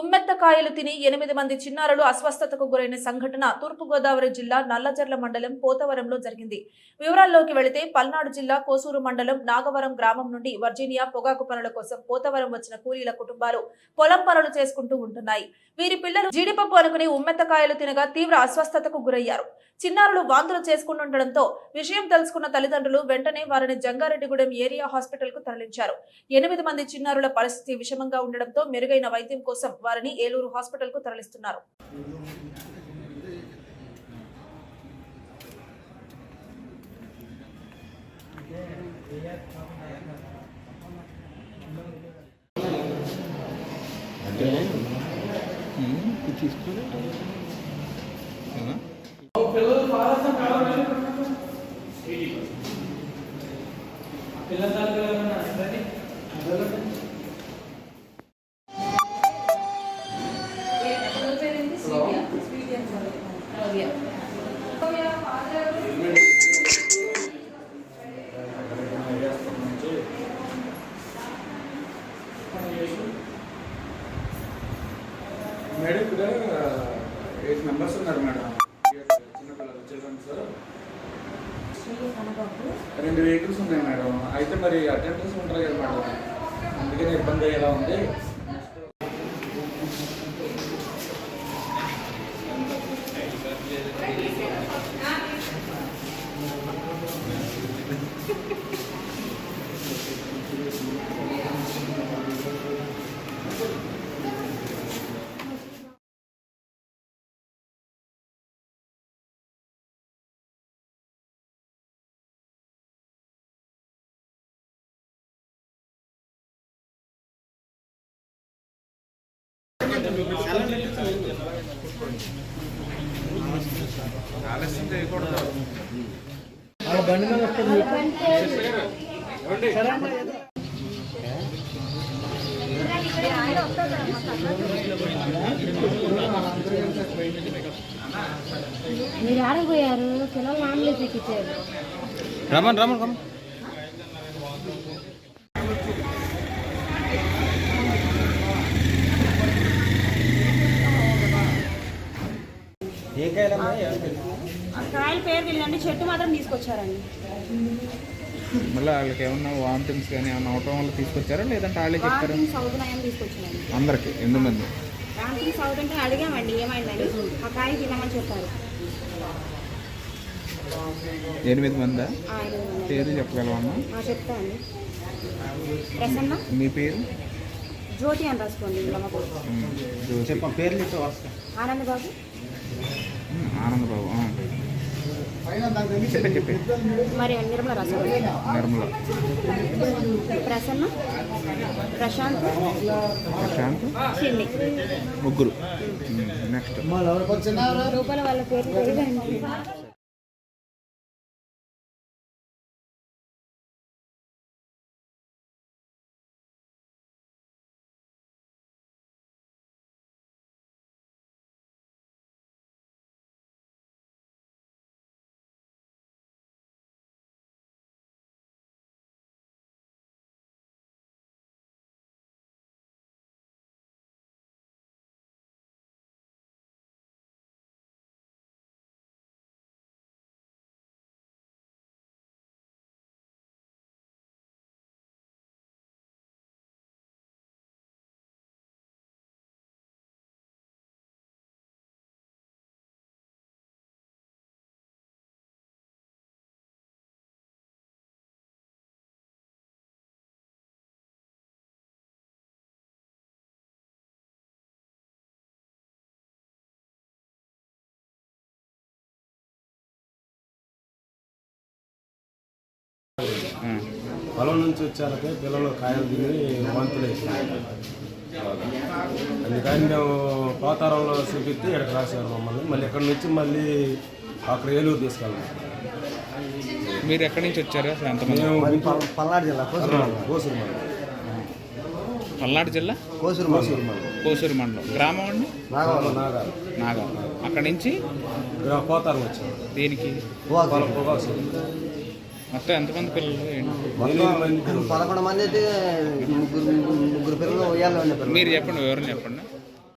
ఉమ్మెత్తకాయలు తిని 8 మంది చిన్నారులు అస్వస్థతకు గురైన సంఘటన తూర్పుగోదావరి జిల్లా నల్లజర్ల మండలం పోతవరంలో జరిగింది. వివరాల్లోకి వెళితే పల్నాడు జిల్లా కోసూరు మండలం నాగవరం గ్రామం నుండి వర్జీనియా పొగాకు పనుల కోసం పోతవరం వచ్చిన కూలీల కుటుంబాలు పొలం పనులు చేసుకుంటూ ఉంటున్నాయి. వీరి పిల్లలు జీడిపప్పు అనుకుని ఉమ్మెత్తకాయలు తినగా తీవ్ర అస్వస్థతకు గురయ్యారు. చిన్నారులు వాంతులు చేసుకుంటుండటంతో విషయం తెలుసుకున్న తల్లిదండ్రులు వెంటనే వారిని జంగారెడ్డిగూడెం ఏరియా హాస్పిటల్ కు తరలించారు. 8 మంది చిన్నారుల పరిస్థితి విషమంగా ఉండడంతో మెరుగైన వైద్యం కోసం వారిని ఏలూరు హాస్పిటల్ కు తరలిస్తున్నారు. మేడం ఇక్కడ 8 మెంబర్స్ ఉన్నారు మేడం. చిన్నపిల్లలు చిల్డ్రన్స్ 2 వెహికల్స్ ఉన్నాయి మేడం. అయితే మరి అటెండెన్స్ ఉంటారు కదా మేడం, అందుకని ఇబ్బంది ఎలా ఉంది. ఆలస్యం చేయకూడదు. మీరు ఆడపోయారు పిల్లలు ఆమ్లెట్ ఎక్కించారు. రమన్ రమన్ రమన్ కాయల పేరు తెలియదండి, చెట్టు మాత్రం తీసుకొచ్చారండి. మళ్ళీ వాళ్ళకి ఏమన్నా వామిటింగ్స్ కానీ ఏమన్నా అవటం వల్ల తీసుకొచ్చారా లేదంటే వాళ్ళే చెప్తారా? సౌత్ నయం తీసుకొచ్చారండి. అందరికి 8 మంది వామిటింగ్ సౌత్ అంటే అడిగామండి ఏమైందని, ఆ కాయ తినమని చెప్పారు. 8 మందా? పేరు చెప్పగలవమ్మా? చెప్తా అండి. ప్రసన్న. మీ పేరు? జ్యోతి అని రాసుకోండి. పేరు ఆనంద్ బాబు. ఆనంద్ బాబు చెప్పే మరి నిర్మల రాసుకోండి. నిర్మల. ప్రసన్న, ప్రశాంత్, చిన్ని. ముగ్గురు. నెక్స్ట్ రూపాయల వాళ్ళ పేరు తెలియదండి. పొలం నుంచి వచ్చాకే పిల్లలు కాయలు తిని వాంతులు వేసారు. అందుకని మేము పోతారంలో చూపిస్తే ఇక్కడికి రాశారు మమ్మల్ని. మళ్ళీ ఇక్కడ నుంచి మళ్ళీ అక్కడ ఏలూరు తీసుకెళ్ళాం. మీరు ఎక్కడి నుంచి వచ్చారు? పల్నాడు జిల్లా కోసూరు మండలం. పల్నాడు జిల్లా కోసూరు మండలం. గ్రామం అండి నాగా. అక్కడి నుంచి పోతారం వచ్చాము. దేనికి? మొత్తం ఎంతమంది పిల్లలు? 11 మంది. అయితే ముగ్గురు పిల్లలు. మీరు చెప్పండి, వివరం చెప్పండి.